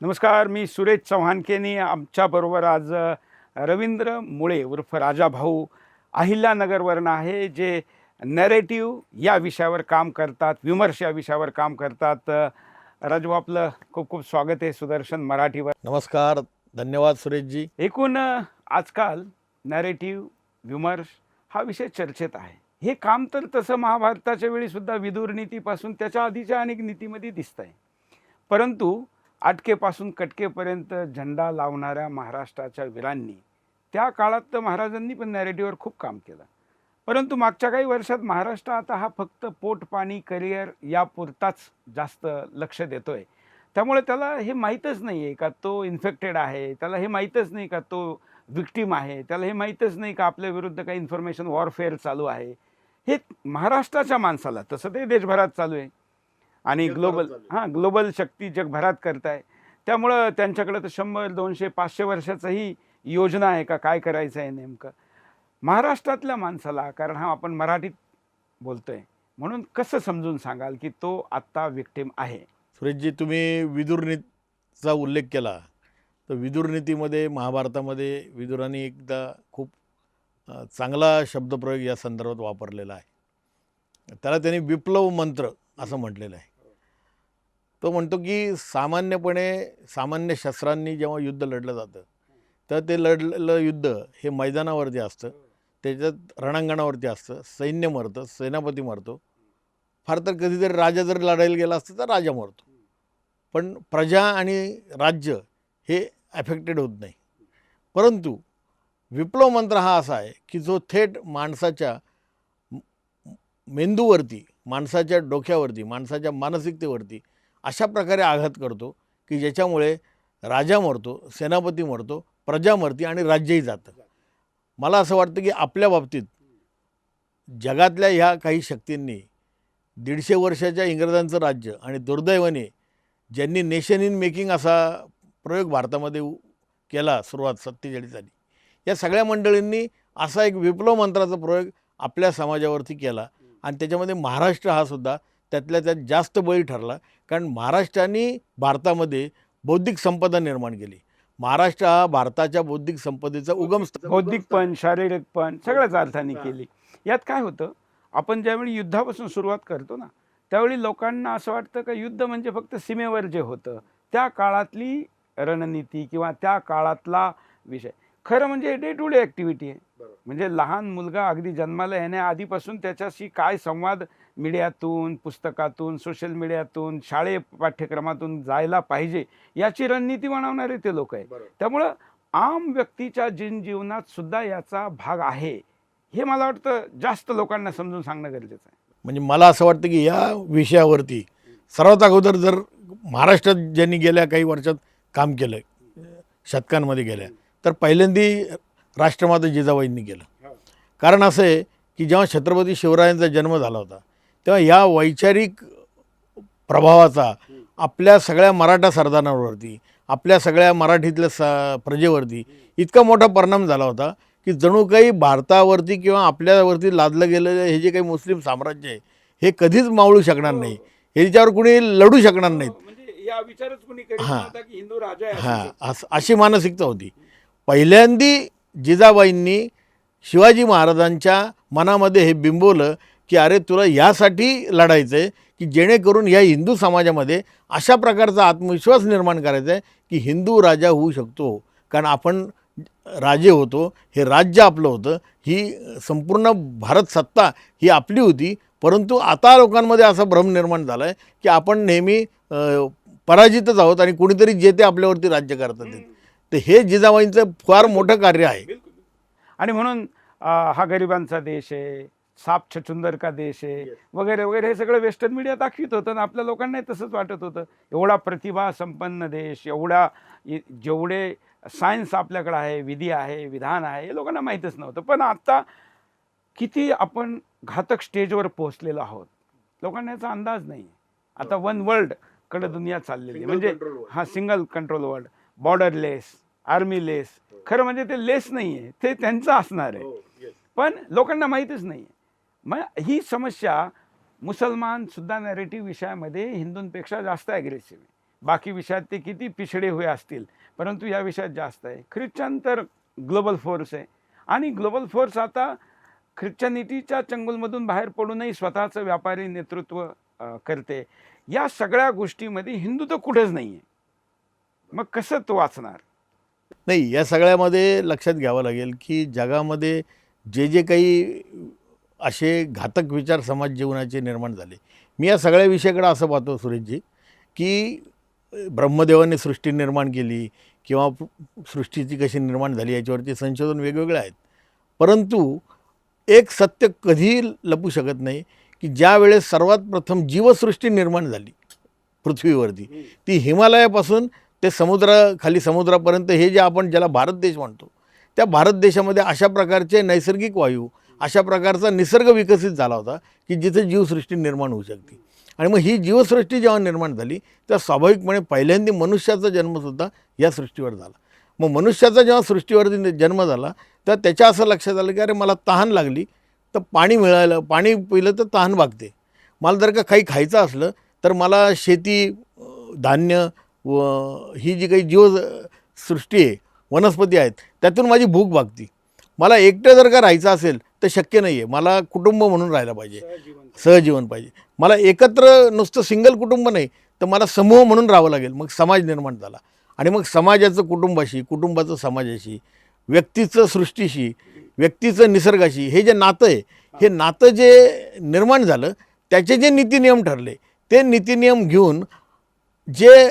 नमस्कार, मी सुरेश चव्हाणकेनी आमच्याबरोबर आज रवींद्र मुळे उर्फ राजा भाऊ अहिल्यानगरवरून आहे, जे नॅरेटिव्ह या विषयावर काम करतात, विमर्श या विषयावर काम करतात. राजभाऊ, आपलं खूप खूप स्वागत आहे सुदर्शन मराठीवर. नमस्कार, धन्यवाद सुरेशजी. एकूण आजकाल नॅरेटिव्ह विमर्श हा विषय चर्चेत आहे. हे काम तर तसं महाभारताच्या वेळीसुद्धा विदुर नीतीपासून त्याच्या आधीच्या अनेक नीतीमध्ये दिसत आहे. परंतु आटकेपासून कटकेपर्यंत झेंडा लावणाऱ्या महाराष्ट्राच्या वीरांनी त्या काळात तर महाराजांनी पण नॅरेटिव्हवर खूप काम केलं. परंतु मागच्या काही वर्षात महाराष्ट्र आता हा फक्त पोटपाणी करिअर यापुरताच जास्त लक्ष देतोय. त्यामुळे त्याला हे माहीतच नाही आहे का तो इन्फेक्टेड आहे, त्याला हे माहीतच नाही का तो विक्टीम आहे, त्याला हे माहीतच नाही का आपल्या विरुद्ध काही इन्फॉर्मेशन वॉरफेअर चालू आहे. हे महाराष्ट्राच्या माणसाला, तसं ते देशभरात चालू आहे आणि ग्लोबल शक्ती जगभरात करताय. त्यामुळं त्यांच्याकडे तर 100, 200, 500 वर्षाचंही योजना आहे का काय करायचं आहे नेमकं. महाराष्ट्रातल्या माणसाला, कारण हा आपण मराठीत बोलतोय म्हणून कसं समजून सांगाल की तो आत्ता विक्टिम आहे. सुरेशजी, तुम्ही विदुर नीतीचा उल्लेख केला तर विदुर नीतीमध्ये महाभारतामध्ये विदुरांनी एकदा खूप चांगला शब्दप्रयोग या संदर्भात वापरलेला आहे. त्याला त्यांनी विप्लव मंत्र असं म्हटलेलं आहे. तो म्हणतो की सामान्य शस्त्रांनी जेव्हा युद्ध लढलं जातं तर ते लढलेलं युद्ध हे मैदानावरती असतं, त्याच्यात रणांगणावरती असतं, सैन्य मरतं, सेनापती मरतो, फार तर कधीतरी राजा जर लढायला गेला असतं तर राजा मरतो, पण प्रजा आणि राज्य हे अफेक्टेड होत नाही. परंतु विप्लव मंत्र हा असा आहे की जो थेट माणसाच्या मेंदूवरती, माणसाच्या डोक्यावरती, माणसाच्या मानसिकतेवरती अशा प्रकारे आघात करतो की ज्याच्यामुळे राजा मरतो, सेनापती मरतो, प्रजा मरती आणि राज्यही जातं. मला असं वाटतं की आपल्या बाबतीत जगातल्या ह्या काही शक्तींनी 150 वर्षाच्या इंग्रजांचं राज्य आणि दुर्दैवाने ज्यांनी नेशन इन मेकिंग असा प्रयोग भारतामध्ये केला सुरुवात 47 साली, या सगळ्या मंडळींनी असा एक विप्लव मंत्राचा प्रयोग आपल्या समाजावरती केला आणि त्याच्यामध्ये महाराष्ट्र हा सुद्धा त्यातल्या त्यात जास्त बळी ठरला. कारण महाराष्ट्राने भारतामध्ये बौद्धिक संपदा निर्माण केली. महाराष्ट्र हा भारताच्या बौद्धिक संपदेचा उगमस्थान, बौद्धिक पण शारीरिक पण सगळ्याच अर्थाने केली. यात काय होतं, आपण ज्यावेळी युद्धापासून सुरुवात करतो ना, त्यावेळी लोकांना असं वाटतं का युद्ध म्हणजे फक्त सीमेवर जे होतं त्या काळातली रणनीती किंवा त्या काळातला विषय. खरं म्हणजे डे टू डे ॲक्टिव्हिटी आहे. म्हणजे लहान मुलगा अगदी जन्माला येण्याआधीपासून त्याच्याशी काय संवाद मीडियातून, पुस्तकातून, सोशल मीडियातून, शाळेय पाठ्यक्रमातून जायला पाहिजे याची रणनीती बनवणारे ते लोक आहे. त्यामुळं आम व्यक्तीच्या जनजीवनात सुद्धा याचा भाग आहे, हे मला वाटतं जास्त लोकांना समजून सांगणं गरजेचं आहे. म्हणजे मला असं वाटतं की या विषयावरती सर्वात अगोदर जर महाराष्ट्रात ज्यांनी गेल्या काही वर्षात काम केलं, शतकांमध्ये गेल्या, तर पहिल्यांदी राष्ट्रमाता जिजाबाईंनी केलं. कारण असं आहे की जेव्हा छत्रपती शिवरायांचा जन्म झाला होता तेव्हा या वैचारिक प्रभावाचा आपल्या सगळ्या मराठा सरदारांवरती, आपल्या सगळ्या मराठीतल्या प्रजेवरती इतका मोठा परिणाम झाला होता की जणू काही भारतावरती किंवा आपल्यावरती लादलं गेलेलं हे जे काही मुस्लिम साम्राज्य आहे हे कधीच मावळू शकणार नाही, ह्याच्यावर कुणी लढू शकणार नाहीत. अशी मानसिकता होती. पहिल्यांदी जिजाबाईंनी शिवाजी महाराजांच्या मनामध्ये हे बिंबवलं की अरे तुला यासाठी लढायचं आहे की जेणेकरून या हिंदू समाजामध्ये अशा प्रकारचा आत्मविश्वास निर्माण करायचा आहे की हिंदू राजा होऊ शकतो. कारण आपण राजे होतो, हे राज्य आपलं होतं, ही संपूर्ण भारत सत्ता ही आपली होती. परंतु आता लोकांमध्ये असा भ्रम निर्माण झाला आहे की आपण नेहमी पराजितच आहोत आणि कुणीतरी जे ते आपल्यावरती राज्य करतात. तर हे जिजाबाईंचं फार मोठं कार्य आहे. आणि म्हणून हा गरिबांचा देश आहे, साप छचुंदर का देश आहे वगैरे वगैरे हे सगळं वेस्टर्न मीडिया दाखवित होतं आणि आपल्या लोकांनाही तसंच वाटत होतं. एवढा प्रतिभा संपन्न देश, एवढा जेवढे सायन्स आपल्याकडे आहे, विधी आहे, विधान आहे, हे लोकांना माहीतच नव्हतं. पण आता किती आपण घातक स्टेजवर पोहोचलेलो आहोत, लोकांना याचा अंदाज नाही. आता वन वर्ल्ड कडे दुनिया चाललेली आहे. म्हणजे हा सिंगल कंट्रोल वर्ल्ड, बॉर्डरलेस, आर्मीलेस. खरं म्हणजे ते लेस नाही आहे, ते त्यांचं असणार आहे, पण लोकांना माहीतच नाही आहे. मग ही समस्या मुसलमान सुद्धा नॅरेटिव्ह विषयामध्ये हिंदूंपेक्षा जास्त ॲग्रेसिव्ह आहे. बाकी विषयात ते किती पिछडे हुए असतील, परंतु या विषयात जास्त आहे. ख्रिश्चन तर ग्लोबल फोर्स आहे आणि ग्लोबल फोर्स आता ख्रिश्चनिटीच्या चंगुलमधून बाहेर पडूनही स्वतःचं व्यापारी नेतृत्व करते. या सगळ्या गोष्टीमध्ये हिंदू तर कुठेच नाही आहे. मग कसं तो वाचणार? नाही, या सगळ्यामध्ये लक्षात घ्यावं लागेल की जगामध्ये जे जे काही असे घातक विचार समाज जीवनाचे निर्माण झाले, मी या सगळ्या विषयाकडे असं पाहतो सुरेशजी, की ब्रह्मदेवाने सृष्टी निर्माण केली किंवा सृष्टीची कशी निर्माण झाली याच्यावरती संशोधन वेगवेगळे आहेत. परंतु एक सत्य कधीही लपू शकत नाही की ज्या वेळेस सर्वात प्रथम जीवसृष्टी निर्माण झाली पृथ्वीवरती, ती हिमालयापासून ते समुद्राखाली समुद्रापर्यंत, हे जे आपण ज्याला भारत देश म्हणतो, त्या भारत देशामध्ये अशा प्रकारचे नैसर्गिक वायू, अशा प्रकारचा निसर्ग विकसित झाला होता की जिथे जीवसृष्टी निर्माण होऊ शकते. आणि मग ही जीवसृष्टी जेव्हा निर्माण झाली तेव्हा स्वाभाविकपणे पहिल्यांदा मनुष्याचा जन्मसुद्धा या सृष्टीवर झाला. मग मनुष्याचा जेव्हा सृष्टीवरती जन्म झाला तर त्याच्या असं लक्षात आलं की अरे मला तहान लागली तर पाणी मिळालं, पाणी पिलं तर तहान भागते. मला जर का काही खायचं असलं तर मला शेती, धान्य व ही जी काही जीवसृष्टी आहे, वनस्पती आहेत, त्यातून माझी भूक भागती. मला एकटं जर का राहायचं असेल तर शक्य नाही आहे, मला कुटुंब म्हणून राहायला पाहिजे, सहजीवन पाहिजे. मला एकत्र नुसतं सिंगल कुटुंब नाही तर मला समूह म्हणून राहावं लागेल. मग समाज निर्माण झाला आणि मग समाजाचं कुटुंबाशी, कुटुंबाचं समाजाशी, व्यक्तीचं सृष्टीशी, व्यक्तीचं निसर्गाशी, हे जे नातं आहे, हे नातं जे निर्माण झालं त्याचे जे नीतिनियम ठरले, ते नीतिनियम घेऊन जे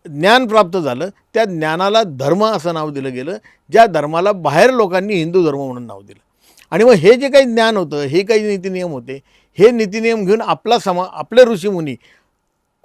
ज्ञान प्राप्त झालं त्या ज्ञानाला धर्म असं नाव दिलं गेलं, ज्या धर्माला बाहेर लोकांनी हिंदू धर्म म्हणून नाव दिलं. आणि मग हे जे काही ज्ञान होतं, हे काही नीतिनियम होते, हे नीतिनियम घेऊन आपले ऋषीमुनी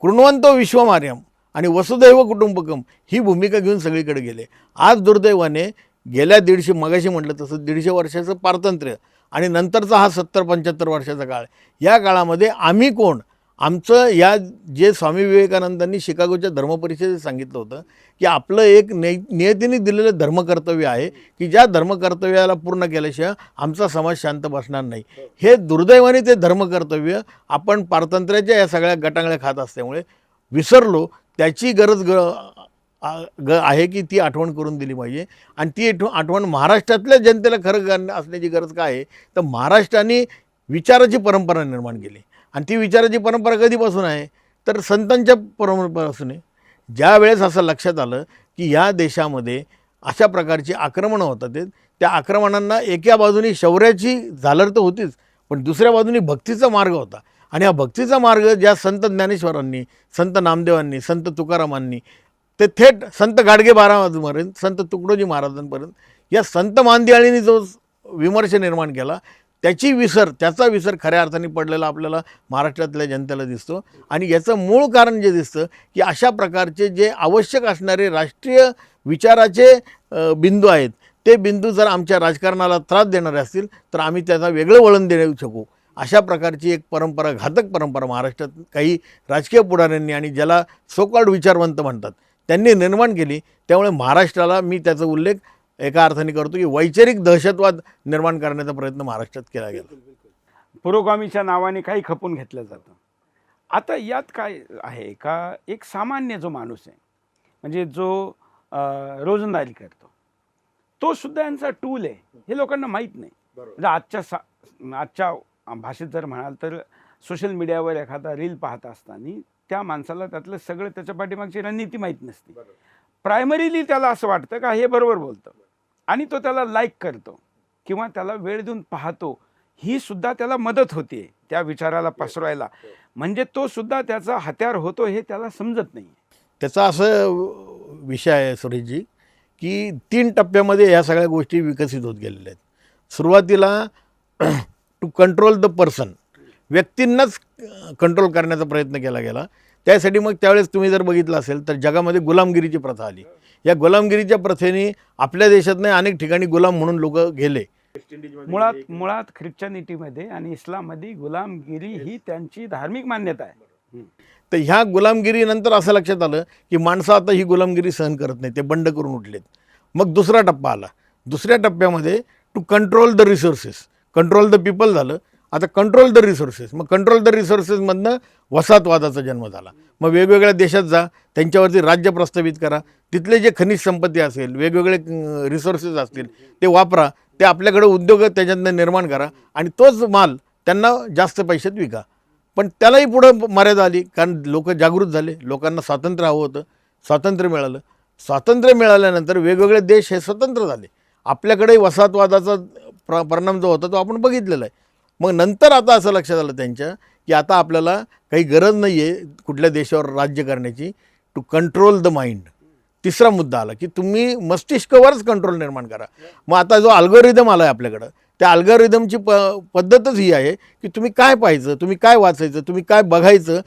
कृण्वन्तो विश्वमार्यम आणि वसुदैव कुटुंबकम ही भूमिका घेऊन सगळीकडे गेले. आज दुर्दैवाने गेल्या 150, मगाशी म्हटलं तसं 150 वर्षाचं पारतंत्र्य आणि नंतरचा हा 70-75 वर्षाचा काळ, या काळामध्ये आम्ही कोण, आमचं या जे स्वामी विवेकानंदांनी शिकागोच्या धर्मपरिषदेत सांगितलं होतं की आपलं एक नियतीने दिलेलं धर्मकर्तव्य आहे की ज्या धर्मकर्तव्याला पूर्ण केल्याशिवाय आमचा समाज शांत बसणार नाही. हे दुर्दैवाने ते धर्मकर्तव्य आपण पारतंत्र्याच्या या सगळ्या गटांगळ्या खात असल्यामुळे विसरलो. त्याची गरज आहे की ती आठवण करून दिली पाहिजे. आणि ती आठवण महाराष्ट्रातल्या जनतेला खरं असण्याची गरज काय आहे तर महाराष्ट्राने विचाराची परंपरा निर्माण केली. आणि ती विचाराची परंपरा कधीपासून आहे तर संतांच्या परंपरेपासून आहे. ज्या वेळेस असं लक्षात आलं की या देशामध्ये अशा प्रकारची आक्रमणं होतात, त्या आक्रमणांना एका बाजूनी शौर्याची झालर तर होतीच, पण दुसऱ्या बाजूनी भक्तीचा मार्ग होता. आणि हा भक्तीचा मार्ग ज्या संत ज्ञानेश्वरांनी, संत नामदेवांनी, संत तुकारामांनी, ते थेट संत गाडगे महाराजांपर्यंत, संत तुकडोजी महाराजांपर्यंत या संत मांदियाळींनी जो विमर्श निर्माण केला, त्याचा विसर खऱ्या अर्थाने पडलेला आपल्याला महाराष्ट्रातल्या जनतेला दिसतो. आणि याचं मूळ कारण जे दिसतं की अशा प्रकारचे जे आवश्यक असणारे राष्ट्रीय विचाराचे बिंदू आहेत, ते बिंदू जर आमच्या राजकारणाला त्रास देणारे असतील तर आम्ही त्याचा वेगळं वळण देऊ शकू. अशा प्रकारची एक परंपरा, घातक परंपरा महाराष्ट्रात काही राजकीय पुढाऱ्यांनी आणि ज्याला सोकॉल्ड विचारवंत म्हणतात त्यांनी निर्माण केली. त्यामुळे महाराष्ट्राला मी त्याचा उल्लेख एका अर्थाने करतो की वैचारिक दहशतवाद निर्माण करण्याचा प्रयत्न महाराष्ट्रात केला गेला. पुरोगामीच्या नावाने काही खपून घेतलं जातं. आता यात काय आहे का, एक सामान्य जो माणूस आहे, म्हणजे जो रोजंदारी करतो, तो सुद्धा यांचा टूल आहे, हे लोकांना माहीत नाही. म्हणजे आजच्या भाषेत जर म्हणाल तर सोशल मीडियावर एखादा रील पाहत असताना त्या माणसाला त्यातलं सगळं, त्याच्या पाठीमागची रणनीती माहीत नसते. प्रायमरीली त्याला असं वाटतं का हे बरोबर बोलतं आणि तो त्याला लाईक करतो किंवा त्याला वेळ देऊन पाहतो. ही सुद्धा त्याला मदत होते त्या विचाराला पसरवायला. म्हणजे तो सुद्धा त्याचा हत्यार होतो हे त्याला समजत नाही. त्याचा असं विषय आहे सुरेशजी की 3 टप्प्यामध्ये ह्या सगळ्या गोष्टी विकसित होत गेलेल्या आहेत. सुरुवातीला टू कंट्रोल द पर्सन, व्यक्तींनाच कंट्रोल करण्याचा प्रयत्न केला गेला. त्यासाठी मग त्यावेळेस तुम्ही जर बघितलं असेल तर जगामध्ये गुलामगिरीची प्रथा आली. या गुलामगिरीच्या प्रथेने आपल्या देशात नाही अनेक ठिकाणी गुलाम म्हणून लोक गेले. मुळात ख्रिश्चनिटीमध्ये आणि इस्लाममध्ये गुलामगिरी ही त्यांची धार्मिक मान्यता आहे. तर ह्या गुलामगिरीनंतर असं लक्षात आलं की माणसं आता ही गुलामगिरी सहन करत नाही, ते बंड करून उठलेत. मग दुसरा टप्पा आला. दुसऱ्या टप्प्यामध्ये to control the resources, control the people झालं. आता कंट्रोल द रिसोर्सेस, मग कंट्रोल द रिसोर्सेसमधनं वसाहतवादाचा जन्म झाला. मग वेगवेगळ्या देशात जा, त्यांच्यावरती राज्य प्रस्थापित करा, तिथले जे खनिज संपत्ती असेल, वेगवेगळे रिसोर्सेस असतील ते वापरा, ते आपल्याकडे उद्योग त्याच्यातनं निर्माण करा आणि तोच माल त्यांना जास्त पैशात विका. पण त्यालाही पुढं मर्यादा आली, कारण लोक जागृत झाले, लोकांना स्वातंत्र्य हवं होतं, स्वातंत्र्य मिळालं. स्वातंत्र्य मिळाल्यानंतर वेगवेगळे देश हे स्वतंत्र झाले. आपल्याकडे वसाहतवादाचा परिणाम जो होता तो आपण बघितलेला आहे. मग नंतर आता असं लक्षात आलं त्यांच्या की आता आपल्याला काही गरज नाही आहे कुठल्या देशावर राज्य करण्याची, टू कंट्रोल द माइंड. तिसरा मुद्दा आला की तुम्ही मस्तिष्कावरच कंट्रोल निर्माण करा. मग आता जो अल्गोरिदम आला आहे आपल्याकडं, त्या अल्गोरिदमची पद्धतच ही आहे की तुम्ही काय पाहायचं, तुम्ही काय वाचायचं, तुम्ही काय बघायचं,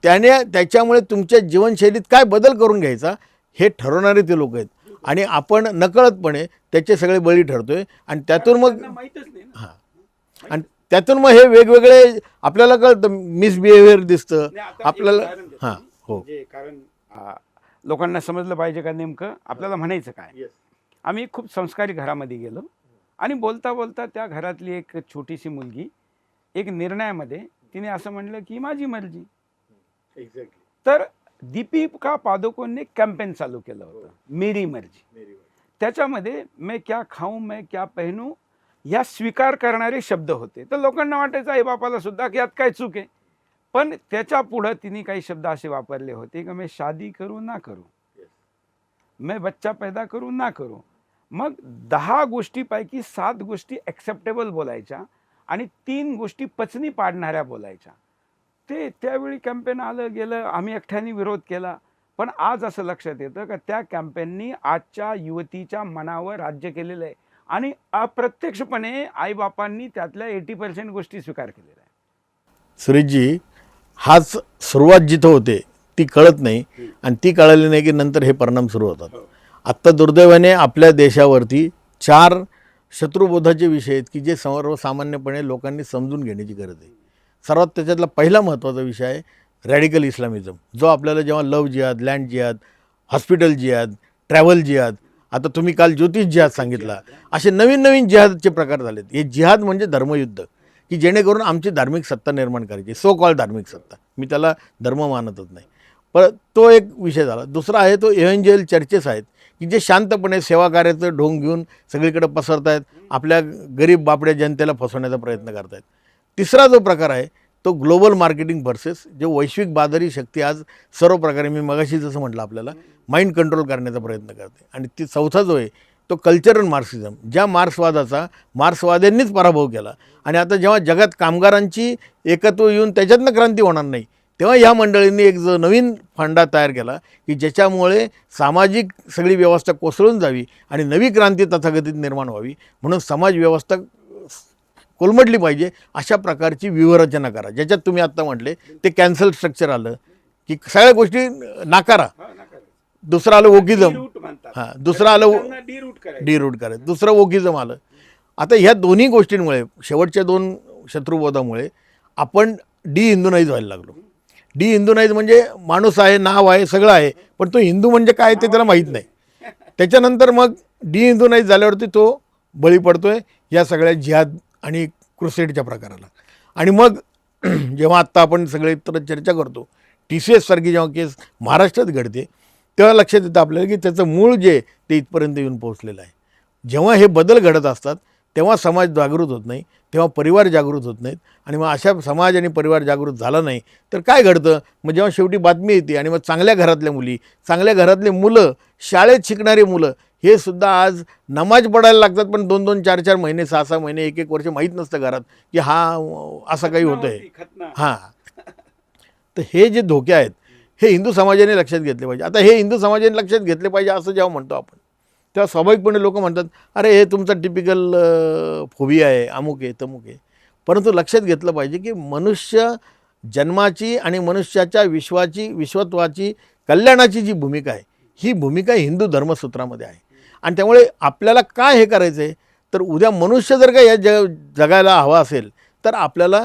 त्याच्यामुळे तुमच्या जीवनशैलीत काय बदल करून घ्यायचा हे ठरवणारे ते लोक आहेत. आणि आपण नकळतपणे त्याचे सगळे बळी ठरतोय आणि त्यातून मग माहीतच नाही ना. आणि त्यातून मग हे वेगवेगळे आपल्याला कळतं, मिसबिहेवियर दिसतं नाही, आता एक आपल्याला. उदाहरण देतो हां, मी. हो, म्हणजे कारण लोकांना समजलं पाहिजे का नेमकं आपल्याला म्हणायचं काय. आम्ही खूप संस्कारी घरामध्ये गेलो आणि बोलता बोलता त्या घरातली एक छोटीशी मुलगी एक निर्णयामध्ये तिने असं म्हणलं की माझी मर्जी. तर दीपिका पादुकोणने कॅम्पेन चालू केलं होतं, मेरी मर्जी. त्याच्यामध्ये मैं क्या खाऊं मैं क्या पहनू ह्या स्वीकार करणारे शब्द होते. तर लोकांना वाटायचं आई बापाला सुद्धा की यात काय चूक आहे. पण त्याच्या पुढं तिने काही शब्द असे वापरले होते की मैं शादी करू ना करू, मैं बच्चा पैदा करू ना करू. मग 10 गोष्टीपैकी 7 गोष्टी ॲक्सेप्टेबल बोलायच्या आणि 3 गोष्टी पचनी पाडणाऱ्या बोलायच्या. ते त्यावेळी कॅम्पेन आलं गेलं, आम्ही एकट्याने विरोध केला. पण आज असं लक्षात येतं का त्या कॅम्पेननी आजच्या युवतीच्या मनावर राज्य केलेलं आहे आणि अप्रत्यक्षपणे आईबापांनी त्यातल्या 80% गोष्टी स्वीकार केलेल्या आहे. सुरेशजी, हाच सुरुवात जिथं होते ती कळत नाही आणि ती कळाली नाही की नंतर हे परिणाम सुरू होतात. आत्ता दुर्दैवाने आपल्या देशावरती 4 शत्रुबोधाचे विषय आहेत की जे सर्वसामान्यपणे लोकांनी समजून घेण्याची गरज आहे. सर्वात त्याच्यातला पहिला महत्त्वाचा विषय आहे रॅडिकल इस्लामिझम, जो आपल्याला जेव्हा लव्ह जिहाद, लँड जिहाद, हॉस्पिटल जिहाद, ट्रॅव्हल जिहाद, आता तुम्ही काल ज्योतिष जिहाद सांगितला, असे नवीन नवीन जिहादचे प्रकार झालेत. हे जिहाद म्हणजे धर्मयुद्ध, की जेणेकरून आमची धार्मिक सत्ता निर्माण करायची, सो कॉल धार्मिक सत्ता. मी त्याला धर्म मानतच नाही, पण तो एक विषय झाला. दुसरा आहे तो एव्हेंजल चर्चेस आहेत की जे शांतपणे सेवाकार्याचं ढोंग घेऊन सगळीकडे पसरत आहेत, आपल्या गरीब बापड्या जनतेला फसवण्याचा प्रयत्न करत आहेत. तिसरा जो प्रकार आहे तो ग्लोबल मार्केटिंग व्हर्सेस जे वैश्विक बाजारी शक्ती आज सर्व प्रकारे, मी मगाशी जसं म्हटलं, आपल्याला माइंड कंट्रोल करण्याचा प्रयत्न करते. आणि ती चौथा जो आहे तो कल्चरल मार्क्सिझम, ज्या मार्क्सवादाचा मार्क्सवाद्यांनीच पराभव केला. आणि आता जेव्हा जगात कामगारांची एकत्व येऊन त्याच्यातनं क्रांती होणार नाही, तेव्हा ह्या मंडळींनी एक जो नवीन फंडा तयार केला की ज्याच्यामुळे सामाजिक सगळी व्यवस्था कोसळून जावी आणि नवी क्रांती तथाकथित निर्माण व्हावी. म्हणून समाज व्यवस्था कोलमडली पाहिजे, अशा प्रकारची व्यूहरचना करा. ज्याच्यात तुम्ही आत्ता म्हटले ते कॅन्सल स्ट्रक्चर आलं की सगळ्या गोष्टी नाकारा. दुसरं आलं वोकिझम, हां, दुसरं आलं डी रूट करायचं, दुसरं वोकिझम आलं. आता ह्या दोन्ही गोष्टींमुळे, शेवटच्या 2 शत्रुबोधामुळे आपण डी हिंदुनाईज व्हायला लागलो. डी हिंदुनाईज म्हणजे माणूस आहे, नाव आहे, सगळं आहे, पण तो हिंदू म्हणजे काय ते त्याला माहीत नाही. त्याच्यानंतर मग डी हिंदुनाईज झाल्यावरती तो बळी पडतोय या सगळ्या जिहाद आणि क्रुसेडच्या प्रकाराला. आणि मग जेव्हा आत्ता आपण सगळे इतर चर्चा करतो, TCS सारखी जेव्हा केस महाराष्ट्रात घडते, तेव्हा लक्षात येतं आपल्याला की त्याचं मूळ जे ते इथपर्यंत येऊन पोहोचलेलं आहे. जेव्हा हे बदल घडत असतात तेव्हा समाज जागृत होत नाही, तेव्हा परिवार जागृत होत नाहीत. आणि मग अशा समाज आणि परिवार जागृत झाला नाही तर काय घडतं, मग जेव्हा शेवटी बातमी येते आणि मग चांगल्या घरातल्या मुली, चांगल्या घरातले मुलं, शाळेत शिकणारी मुलं हे सुद्धा आज नमाज पडायला लागतात, पण 2-2, 4-4 महिने, 6-6 महिने, 1-1 वर्ष माहीत नसतं घरात की हा असं काही होतं आहे. हां, तर हे जे धोके आहेत हे हिंदू समाजाने लक्षात घेतले पाहिजे. आता हे हिंदू समाजाने लक्षात घेतले पाहिजे असं जेव्हा म्हणतो आपण, तेव्हा स्वाभाविकपणे लोक म्हणतात अरे हे तुमचं टिपिकल फोबिया आहे, अमुक आहे, तमुक आहे. परंतु लक्षात घेतलं पाहिजे की मनुष्य जन्माची आणि मनुष्याच्या विश्वत्वाची, कल्याणाची जी भूमिका आहे, ही भूमिका हिंदू धर्मसूत्रामध्ये आहे. आणि त्यामुळे आपल्याला काय हे करायचं आहे, तर उद्या मनुष्य जर का या जगायला हवा असेल तर आपल्याला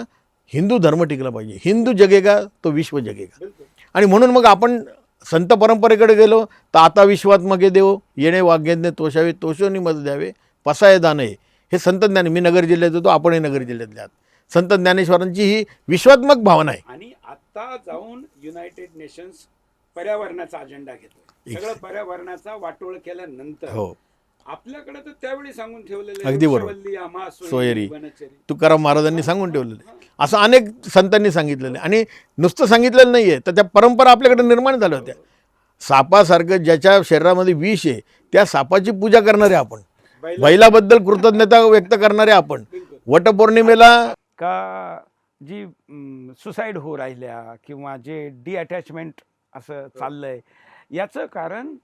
हिंदू धर्म टिकला पाहिजे. हिंदू जगेगा तो विश्व जगेगा. आणि म्हणून मग आपण संत परंपरेकडे गेलो तर आता विश्वात्मके देव येणे वाग्यज्ञ तोषावे तोषोनी मत द्यावे पसाये दानये, हे संत ज्ञान. मी नगर जिल्ह्यात होतो, आपणही नगर जिल्ह्यातले आहात. संत ज्ञानेश्वरांची ही विश्वात्मक भावना आहे. आणि आता जाऊन युनायटेड नेशन्स पर्यावरणाचा अजेंडा घेतोय. सगळं पर्यावरणाचा वाटोळ केल्यानंतर हो, आपल्याकडे तर त्यावेळी सांगून ठेवलेलं अगदी बरोबर. वृक्षवल्ली, आम्हा सोयरी. वनचरी. तुकाराम महाराजांनी सांगून ठेवलेलं आहे. असं अनेक संतांनी सांगितलेलं आहे. आणि नुसतं सांगितलेलं नाही आहे, तर त्या परंपरा आपल्याकडे निर्माण झाल्या होत्या. सापासारखं ज्याच्या शरीरामध्ये विष आहे त्या सापाची पूजा करणारे आपण, बैलाबद्दल कृतज्ञता व्यक्त करणारे आपण, बिलकुल. वटपौर्णिमेला का जी सुसाईड हो राहिल्या किंवा जे डिअटॅचमेंट असं चाललंय, याचं कारण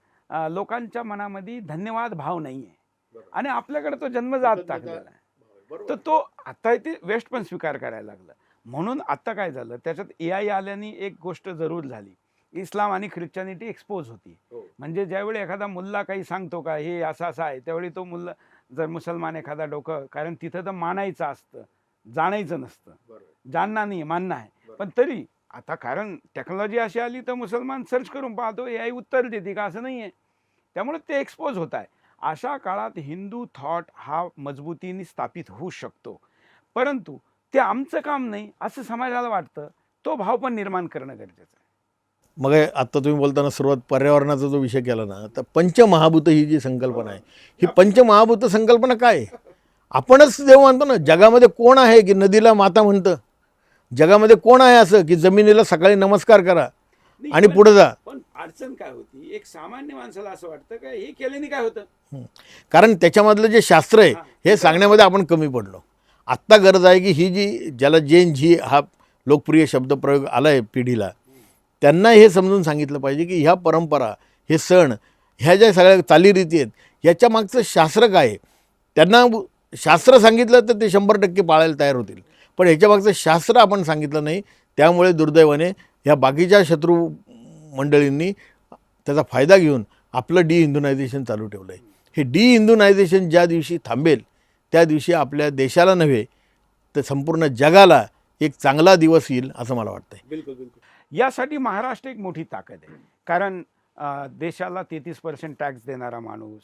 लोकांच्या मनामध्ये धन्यवाद भाव नाही आहे. आणि आपल्याकडे तो जन्मजात टाकलेला आहे. तर तो आता ते वेस्ट पण स्वीकार करायला लागलं. म्हणून आता काय झालं, त्याच्यात AI आल्याने एक गोष्ट जरूर झाली, इस्लाम आणि ख्रिश्चनिटी एक्सपोज होती. म्हणजे ज्यावेळी एखादा मुल्ला काही सांगतो का हे असं असं आहे, त्यावेळी तो मुल्ला जर मुसलमान एखादा डोकं, कारण तिथं तर मानायचं असतं, जाणायचं नसतं. जानना नाही, मानना आहे. पण तरी आता कारण टेक्नॉलॉजी अशी आली तर मुसलमान सर्च करून पाहतो, AI उत्तर देते का, असं नाही आहे. त्यामुळे ते एक्सपोज होत आहे. अशा काळात हिंदू थॉट हा मजबूतीने स्थापित होऊ शकतो. परंतु ते आमचं काम नाही असं समाजाला वाटतं, तो भाव पण निर्माण करणं गरजेचं आहे. मग आत्ता तुम्ही बोलताना सुरुवात पर्यावरणाचा जो विषय केला ना, तर पंचमहाभूत ही जी संकल्पना आहे, ही पंचमहाभूत संकल्पना काय आहे? आपणच देव मानतो ना. जगामध्ये कोण आहे की नदीला माता म्हणतं? जगामध्ये कोण आहे असं की जमिनीला सकाळी नमस्कार करा नाही, आणि पण- पुढे जा? पण अडचण काय होती, एक सामान्य माणसाला असं वाटतं का हे केल्याने काय होतं. कारण त्याच्यामधलं जे शास्त्र आहे हे सांगण्यामध्ये आपण कमी पडलो. आत्ता गरज आहे की ही जी ज्याला जैन झी हा लोकप्रिय शब्दप्रयोग आला आहे पिढीला, त्यांना हे समजून सांगितलं पाहिजे की ह्या परंपरा, हे सण, ह्या ज्या सगळ्या चालीरीती आहेत याच्या मागचं शास्त्र काय आहे. त्यांना शास्त्र सांगितलं तर ते 100% पाळायला तयार होतील. पण ह्याच्या मागचं शास्त्र आपण सांगितलं नाही. त्यामुळे दुर्दैवाने ह्या बाकीच्या शत्रू मंडळींनी त्याचा फायदा घेऊन आपलं डिहिंदुनायझेशन चालू ठेवलं आहे. हे डिहिंदुनायझेशन ज्या दिवशी थांबेल त्या दिवशी आपल्या देशाला नव्हे तर संपूर्ण जगाला एक चांगला दिवस येईल असं मला वाटतं. बिलकुल बिलकुल. यासाठी महाराष्ट्र एक मोठी ताकद आहे. कारण देशाला 33% टॅक्स देणारा माणूस,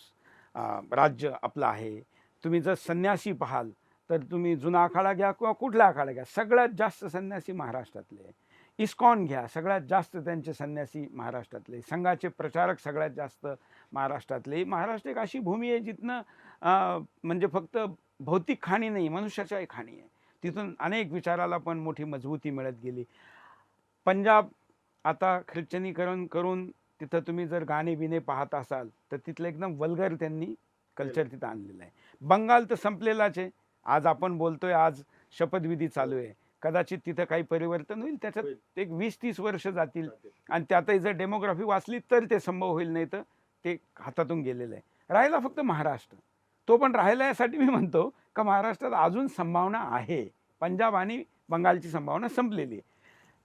राज्य आपलं आहे. तुम्ही जर संन्यासी पाहाल तर तुम्ही जुना आखाडा घ्या किंवा कुठला आखाडा घ्या, सगळ्यात जास्त संन्यासी महाराष्ट्रातले आहे. इस्कॉन घ्या, सगळ्यात जास्त त्यांचे संन्यासी महाराष्ट्रातले. संघाचे प्रचारक सगळ्यात जास्त महाराष्ट्रातले. महाराष्ट्र एक अशी भूमी आहे जिथनं म्हणजे फक्त भौतिक खाणी नाही, मनुष्याच्याही खाणी आहे. तिथून अनेक विचाराला पण मोठी मजबूती मिळत गेली. पंजाब आता ख्रिश्चनीकरण करून तिथं तुम्ही जर गाणे बिणे पाहत असाल तर तिथलं एकदम वल्गर त्यांनी कल्चर तिथं आणलेलं आहे. बंगाल तर संपलेलाच आहे. आज आपण बोलतोय, आज शपथविधी चालू आहे. कदाचित तिथं काही परिवर्तन होईल, त्याच्यात एक 20-30 वर्ष जातील. आणि त्यातही जर डेमोग्राफी वाचली तर ते संभव होईल, नाही तर ते हातातून गेलेलं आहे. राहिला फक्त महाराष्ट्र. तो पण राहिला यासाठी मी म्हणतो का महाराष्ट्रात अजून संभावना आहे. पंजाब आणि बंगालची संभावना संपलेली आहे.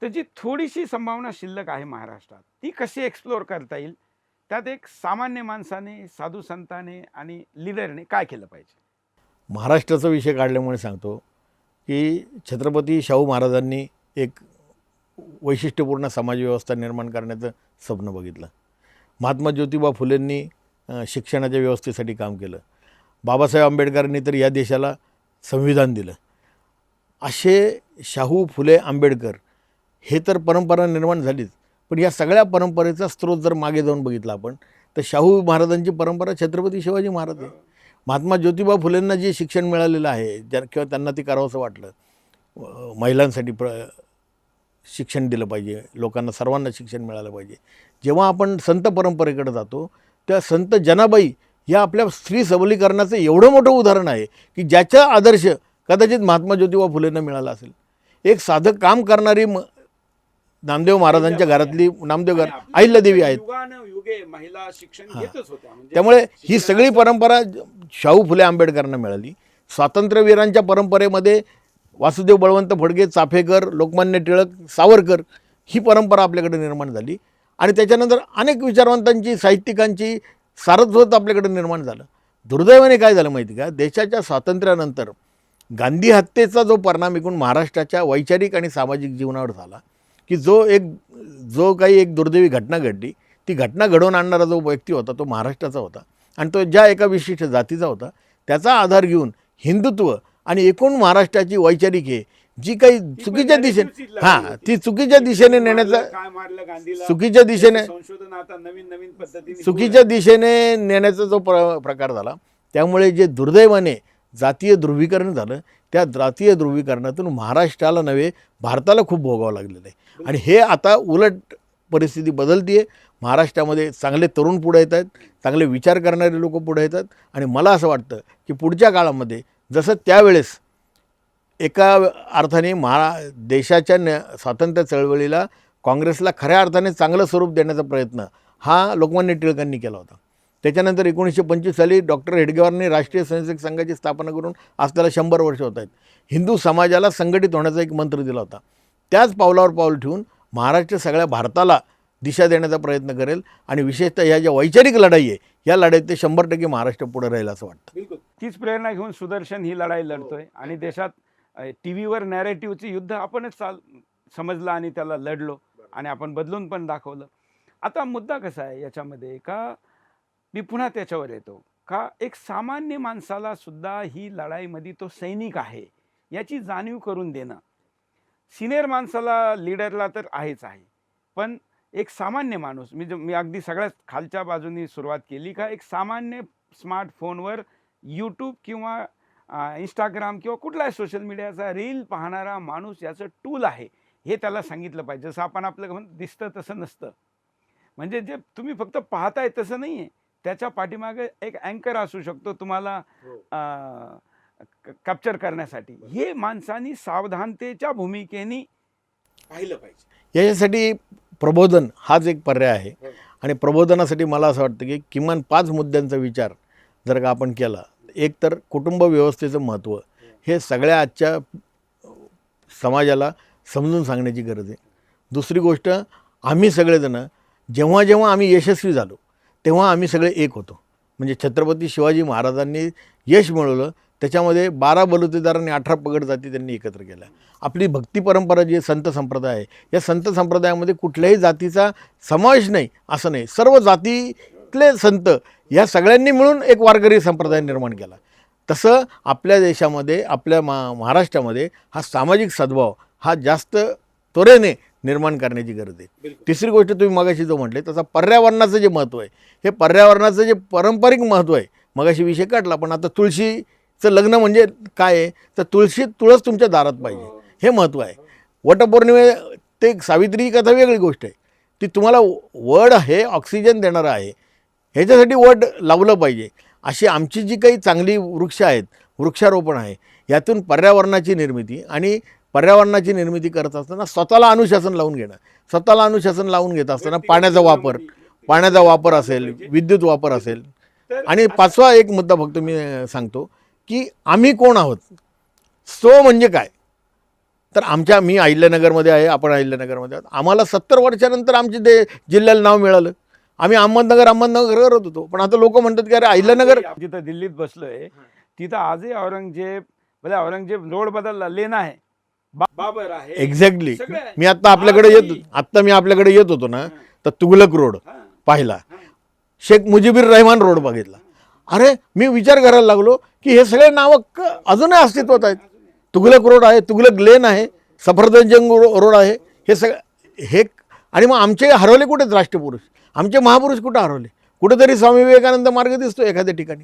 तर जी थोडीशी संभावना शिल्लक आहे महाराष्ट्रात, ती कशी एक्सप्लोअर करता येईल, त्यात एक सामान्य माणसाने, साधू संताने आणि लिडरने काय केलं पाहिजे. महाराष्ट्राचा विषय काढल्यामुळे सांगतो की छत्रपती शाहू महाराजांनी एक वैशिष्ट्यपूर्ण समाजव्यवस्था निर्माण करण्याचं स्वप्न बघितलं. महात्मा ज्योतिबा फुलेंनी शिक्षणाच्या व्यवस्थेसाठी काम केलं. बाबासाहेब आंबेडकरांनी तर या देशाला संविधान दिलं. असे शाहू, फुले, आंबेडकर हे तर परंपरा निर्माण झालीच. पण या सगळ्या परंपरेचा स्रोत जर मागे जाऊन बघितला आपण तर शाहू महाराजांची परंपरा छत्रपती शिवाजी महाराज आहे. महात्मा ज्योतिबा फुलेंना जे शिक्षण मिळालेलं आहे, किंवा त्यांना ते करावंसं वाटलं, महिलांसाठी शिक्षण दिलं पाहिजे, लोकांना सर्वांना शिक्षण मिळालं पाहिजे. जेव्हा आपण संत परंपरेकडे जातो त्या संत जनाबाई या आपल्या स्त्री सबलीकरणाचं एवढं मोठं उदाहरण आहे की ज्याचा आदर्श कदाचित महात्मा ज्योतिबा फुलेंना मिळाला असेल. एक साधं काम करणारी नामदेव महाराजांच्या घरातली अहिल्यादेवी आहेत. युगानुयुगे महिला शिक्षण घेतच होत्या. म्हणजे त्यामुळे ही सगळी परंपरा शाहू फुले आंबेडकरांना मिळाली. स्वातंत्र्यवीरांच्या परंपरेमध्ये वासुदेव बळवंत फडके, चाफेकर, लोकमान्य टिळक, सावरकर ही परंपरा आपल्याकडे निर्माण झाली. आणि त्याच्यानंतर अनेक विचारवंतांची, साहित्यिकांची सारस्वत आपल्याकडे निर्माण झालं. दुर्दैवाने काय झालं माहिती का, देशाच्या स्वातंत्र्यानंतर गांधी हत्येचा जो परिणाम एकूण महाराष्ट्राच्या वैचारिक आणि सामाजिक जीवनावर झाला की जो काही एक दुर्दैवी घटना घडली, ती घटना घडवून आणणारा जो व्यक्ती होता तो महाराष्ट्राचा होता. आणि तो ज्या एका विशिष्ट जातीचा होता त्याचा आधार घेऊन हिंदुत्व आणि एकूण महाराष्ट्राची वैचारिक हे जी काही चुकीच्या दिशेने ती चुकीच्या दिशेने नेण्याचा काय मारलं गांधीला, चुकीच्या दिशेने संशोधन आता नवीन नवीन पद्धतीने चुकीच्या दिशेने नेण्याचा जो प्रकार झाला, त्यामुळे जे दुर्दैवाने जातीय ध्रुवीकरण झालं, त्या जातीय ध्रुवीकरणातून महाराष्ट्राला नव्हे भारताला खूप भोगावं लागलेलं आहे. आणि हे आता उलट परिस्थिती बदलती आहे. महाराष्ट्रामध्ये चांगले तरुण पुढे येत आहेत, चांगले विचार करणारे लोक पुढे येतात. आणि मला असं वाटतं की पुढच्या काळामध्ये जसं त्यावेळेस एका अर्थाने देशाच्या स्वातंत्र्य चळवळीला काँग्रेसला खऱ्या अर्थाने चांगलं स्वरूप देण्याचा प्रयत्न हा लोकमान्य टिळकांनी केला होता. त्याच्यानंतर 1925 साली डॉक्टर हेडगेवारांनी राष्ट्रीय स्वयंसेवक संघाची स्थापना करून आज त्याला 100 वर्ष होत आहेत. हिंदू समाजाला संघटित होण्याचा एक मंत्र दिला होता. त्याच पावलावर पाऊल ठेवून महाराष्ट्र सगळ्या भारताला दिशा देण्याचा प्रयत्न करेल. आणि विशेषतः ह्या ज्या वैचारिक लढाई आहे, या लढाईत ते 100% महाराष्ट्र पुढे राहील असं वाटतं. बिलकुल तीच प्रेरणा घेऊन सुदर्शन ही लढाई लढतोय. आणि देशात टी व्हीवर नॅरेटिव्हचे युद्ध आपणच समजलं आणि त्याला लढलो आणि आपण बदलून पण दाखवलं. आता मुद्दा कसा आहे याच्यामध्ये, का मी पुन्हा त्याच्यावर येतो, का एक सामान्य माणसाला सुद्धा ही लढाईमध्ये तो सैनिक आहे याची जाणीव करून देणं. सिनियर माणसाला, लीडरला तर आहेच आहे, पण एक सामान्य माणूस, मी अगदी सगळ्यात खालच्या बाजूनी सुरुवात केली, का एक सामान्य स्मार्टफोनवर यूट्यूब किंवा इंस्टाग्राम किंवा कुठलाही सोशल मीडियाचा रील पाहणारा माणूस याचं टूल आहे हे त्याला सांगितलं पाहिजे. जसं आपण आपलं दिसतं तसं नसतं. म्हणजे जे तुम्ही फक्त पाहताय तसं नाही आहे, त्याच्या पाठीमागे एक अँकर असू शकतो तुम्हाला कॅप्चर करण्यासाठी. हे माणसांनी सावधानतेच्या भूमिकेने पाहिलं पाहिजे. याच्यासाठी प्रबोधन हाच एक पर्याय आहे. आणि प्रबोधनासाठी मला असं वाटतं की किमान 5 मुद्द्यांचा विचार जर का आपण केला. एक तर कुटुंब व्यवस्थेचं महत्त्व हे सगळ्या आजच्या समाजाला समजून सांगण्याची गरज आहे. दुसरी गोष्ट, आम्ही सगळेजणं जेव्हा जेव्हा आम्ही यशस्वी झालो तेव्हा आम्ही सगळे एक होतो. म्हणजे छत्रपती शिवाजी महाराजांनी यश मिळवलं, त्याच्यामध्ये 12 बलुतेदार आणि 18 पगड जाती त्यांनी एकत्र केल्या. आपली भक्ती परंपरा जी संत संप्रदाय आहे, या संत संप्रदायामध्ये कुठल्याही जातीचा समावेश नाही असं नाही. सर्व जातीतले संत या सगळ्यांनी मिळून एक वारकरी संप्रदाय निर्माण केला. तसं आपल्या देशामध्ये, आपल्या महाराष्ट्रामध्ये हा सामाजिक सद्भाव हा जास्त त्वरेने निर्माण करण्याची गरज आहे. तिसरी गोष्ट, तुम्ही मगाशी जो म्हटले तसं पर्यावरणाचं जे महत्त्व आहे, हे पर्यावरणाचं जे पारंपरिक महत्त्व आहे, मगाशी विषय काढला, पण आता तुळशीचं लग्न म्हणजे काय आहे, तर तुळस तुमच्या दारात पाहिजे, हे महत्त्व आहे. वटपौर्णिमे ते सावित्री ही कथा वेगळी गोष्ट आहे. ती तुम्हाला वड हे ऑक्सिजन देणारं आहे, ह्याच्यासाठी वड लावलं पाहिजे. अशी आमची जी काही चांगली वृक्ष आहेत, वृक्षारोपण आहे, यातून पर्यावरणाची निर्मिती, आणि पर्यावरणाची निर्मिती करत असताना स्वतःला अनुशासन लावून घेणं. स्वतःला अनुशासन लावून घेत असताना पाण्याचा वापर असेल, विद्युत वापर असेल. आणि 5वा एक मुद्दा फक्त मी सांगतो की आम्ही कोण आहोत. स्व म्हणजे काय, तर मी अहिल्यानगरमध्ये आहे, आपण अहिल्यानगरमध्ये आहोत. आम्हाला 70 वर्षानंतर आमचे जिल्ह्याला नाव मिळालं. आम्ही अहमदनगर करत होतो, पण आता लोक म्हणतात की अरे अहिल्यानगर. जिथं दिल्लीत बसलोय तिथं आजही औरंगजेब रोड बदलला, लेन आहे, बाबर आहे. एक्झॅक्टली. मी आता आपल्याकडे येत होतो ना, तर तुघलक रोड पाहिला, शेख मुजीबुर रहमान रोड बघितला. अरे मी विचार करायला लागलो की हे सगळे नावं अजूनही अस्तित्वात आहेत. तुघलक रोड आहे, तुघलक लेन आहे, सफरदरजंग रोड आहे, हे सगळं हे. आणि मग आमचे हरवले कुठेच राष्ट्रपुरुष, आमचे महापुरुष कुठं हरवले. कुठेतरी स्वामी विवेकानंद मार्ग दिसतो एखाद्या ठिकाणी,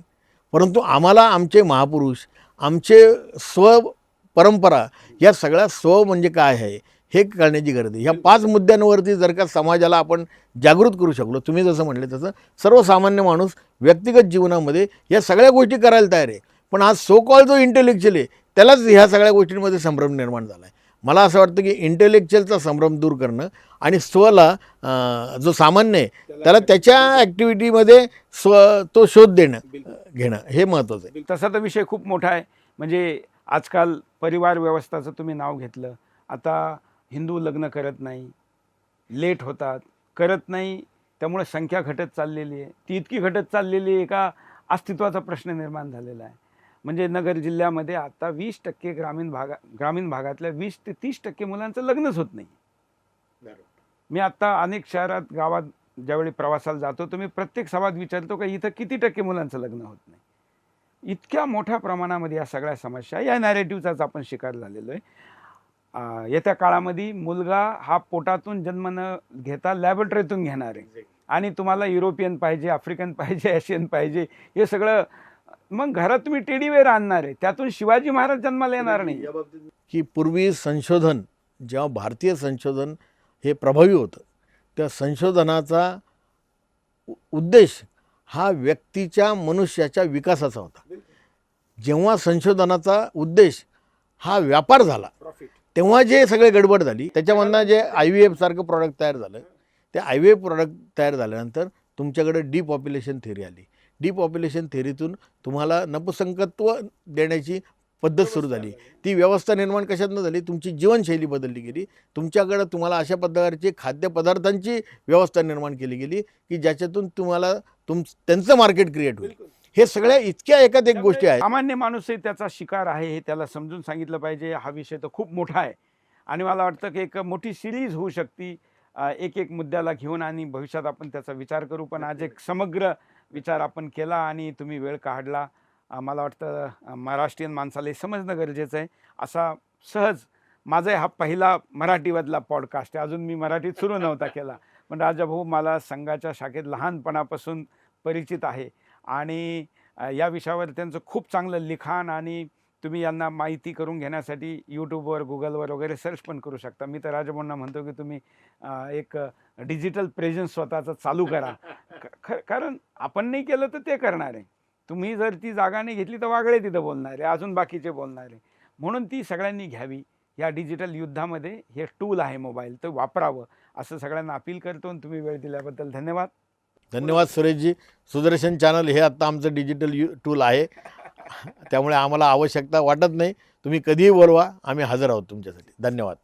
परंतु आम्हाला आमचे महापुरुष, आमचे स्व परंपरा, या सगळ्या स्व म्हणजे काय आहे हे कळण्याची गरज आहे. ह्या 5 मुद्द्यांवरती जर का समाजाला आपण जागृत करू शकलो, तुम्ही जसं म्हटले तसं सर्वसामान्य माणूस व्यक्तिगत जीवनामध्ये या सगळ्या गोष्टी करायला तयार आहे. पण आज सो कॉल जो इंटेलेक्च्युअल आहे त्यालाच ह्या सगळ्या गोष्टींमध्ये संभ्रम निर्माण झाला आहे. मला असं वाटतं की इंटेलेक्च्युअलचा संभ्रम दूर करणं आणि स्वला जो सामान्य आहे त्याला त्याच्या ॲक्टिव्हिटीमध्ये तो शोध घेणं हे महत्त्वाचं आहे. तसा तर विषय खूप मोठा आहे. म्हणजे आजकाल परिवार व्यवस्थाचं तुम्ही नाव घेतलं. आता हिंदू लग्न करत नाही, लेट होतात, करत नाही, त्यामुळे संख्या घटत चाललेली आहे. ती इतकी घटत चाललेली आहे का अस्तित्वाचा प्रश्न निर्माण झालेला आहे. म्हणजे नगर जिल्ह्यामध्ये आता 20% ग्रामीण भागातल्या 20 ते 30% मुलांचं लग्नच होत नाही. मी आता अनेक शहरात, गावात ज्यावेळी प्रवासाला जातो तर मी प्रत्येक सभात विचारतो का इथं किती टक्के मुलांचं लग्न होत नाही. इतक्या मोठ्या प्रमाणामध्ये या सगळ्या समस्या, या नॅरेटिव्हचाच आपण शिकार झालेलो आहे. येत्या काळामध्ये मुलगा हा पोटातून जन्म न घेता लॅबोरेटरीतून घेणार आहे आणि तुम्हाला युरोपियन पाहिजे, आफ्रिकन पाहिजे, एशियन पाहिजे, हे सगळं मग घरात तुम्ही टेडीवेअर आणणार आहे, त्यातून शिवाजी महाराज जन्माला येणार नाही. की पूर्वी संशोधन, जेव्हा भारतीय संशोधन हे प्रभावी होतं, त्या संशोधनाचा उद्देश हा व्यक्तीच्या, मनुष्याच्या विकासाचा होता. जेव्हा संशोधनाचा उद्देश हा व्यापार झाला, तेव्हा जे सगळे गडबड झाली. त्याच्यामधनं जे IVF सारखं प्रॉडक्ट तयार झालं, ते IVF प्रॉडक्ट तयार झाल्यानंतर तुमच्याकडे डिपॉप्युलेशन थेअरी आली. डिपॉप्युलेशन थेअरीतून तुम्हाला नपुसंकत्व देण्याची पद्धत सुरू झाली. ती व्यवस्था निर्माण कशातनं झाली? तुमची जीवनशैली बदलली गेली. तुमच्याकडं तुम्हाला अशा प्रकारची खाद्यपदार्थांची व्यवस्था निर्माण केली गेली की ज्याच्यातून तुम्हाला त्यांचं मार्केट क्रिएट होईल. हे सगळ्या इतक्या एकात एक गोष्टी आहेत. सामान्य माणूसही त्याचा शिकार आहे हे त्याला समजून सांगितलं पाहिजे. हा विषय तर खूप मोठा आहे आणि मला वाटतं की एक मोठी सिरीज होऊ शकते एक एक मुद्द्याला घेऊन आणि भविष्यात आपण त्याचा विचार करू. पण आज एक समग्र विचार आपण केला आणि तुम्ही वेळ काढला. मला वाटतं महाराष्ट्रीयन माणसाला हे समजणं गरजेचं आहे. असा सहज माझा हा पहिला मराठीमधला पॉडकास्ट आहे. अजून मी मराठीत सुरू नव्हता केला, पण राजाभाऊ मला संघाच्या शाखेत लहानपणापासून परिचित आहे आणि या विषयावर त्यांचं खूप चांगलं लिखाण आणि तुम्ही यांना माहिती करून घेण्यासाठी यूट्यूबवर, गुगलवर वगैरे सर्च पण करू शकता. मी तर राजाभाऊंना म्हणतो की तुम्ही एक डिजिटल प्रेझेन्स स्वतःचं चालू करा. कारण आपण नाही केलं तर ते करणार आहे. तुम्ही जर ती जागा नाही घेतली तर वागळे तिथं बोलणार आहे, अजून बाकीचे बोलणार आहे. म्हणून ती सगळ्यांनी घ्यावी. या डिजिटल युद्धामध्ये हे टूल आहे मोबाईल, तर वापरावं असं सगळ्यांना अपील करतो. आणि तुम्ही वेळ दिल्याबद्दल धन्यवाद. धन्यवाद सुरेशजी. सुदर्शन चॅनल हे आत्ता आमचं डिजिटल टूल आहे, त्यामुळे आम्हाला आवश्यकता वाटत नाही. तुम्ही कधीही बोलवा, आम्ही हजर आहोत तुमच्यासाठी. धन्यवाद.